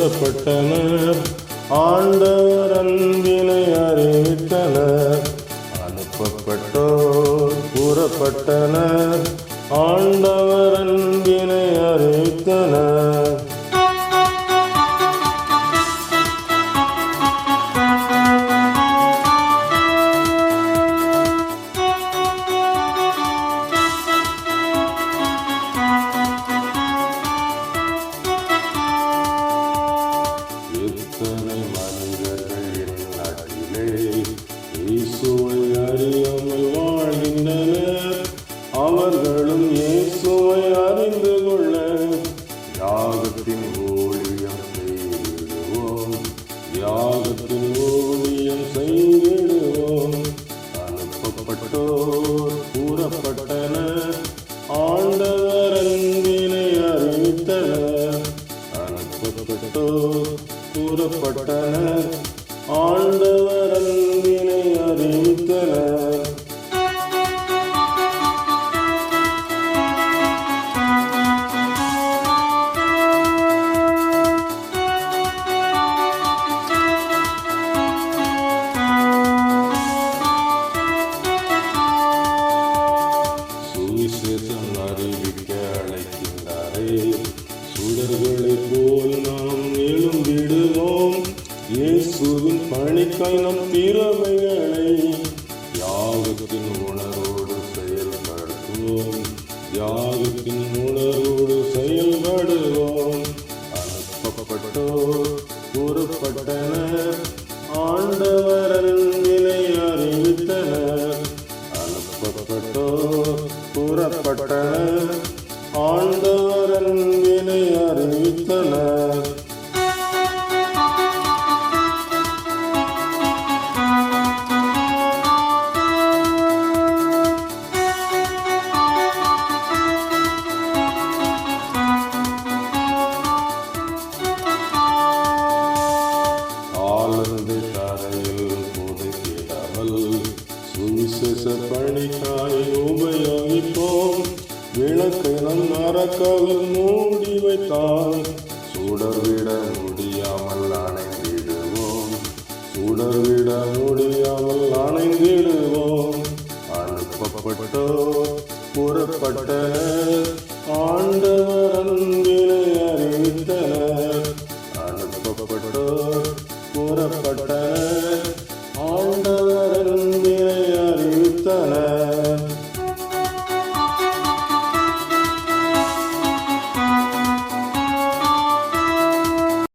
புறப்பட்டனர். ஆண்டவர் அன்பினை அறிவித்தனர். அனுப்பப்பட்டோர் புறப்பட்டனர். ஆண்டவர் அன்பினை அறிவித்தனர். எத்தனை மனிதர்கள் என் நாட்டிலே இயேசுவை அறியாமல் வாழ்கின்றனர். அவர்களும் இயேசுவை அறிந்து கொள்ள யாகத்தின் ஊழியம் செய்திடுவோம். யாகத்தின் ஊழியம் செய்திடுவோம். அனுப்பப்பட்டோர் கூறப்பட்டனர். ஆண்டவர் அன்பினை அறிவித்தனர். அனுப்பப்பட்டோர் கூறப்பட்டனர். ஆண்டவர் அன்பினை அறிவித்தனர். சுவிசேஷம் அறிவிக்க அழைக்கின்றாரே. சுடர்களைப் போல் நாம் எழும்பிடுவோம். இயேசுவின் பணிக்காய் நம் திறமைகளை யாகத்தின் உணர்வோடு செயல்படுத்துவோம். யாகத்தின் உணர்வோடு செயல்படுவோம். அனுப்பப்பட்டோர் கூறப்பட்டனர். ஆண்டவர் அன்பினை அறிவித்தனர். அனுப்பப்பட்டோர் கூறப்பட்டனர். ஆண்டவர் அன்பினை அறிவித்தனர். ஆழ்ந்த தரையில் புதைத்திடாமல் சுவிசேஷ பணிக்காய் உபயோகிப்போம். விளக்கை நம் நரக்காவில் மூடி வைத்தால் சுடர்விட முடியாமல் அணைந்திடுவோம். சுடர்விட முடியாமல் அணைந்திடுவோம். அனுப்பப்பட்டோர் புறப்பட்டனர். ஆண்டவர் அன்பினை அறிவித்தனர். அனுப்பப்பட்டோர் புறப்பட்டனர்.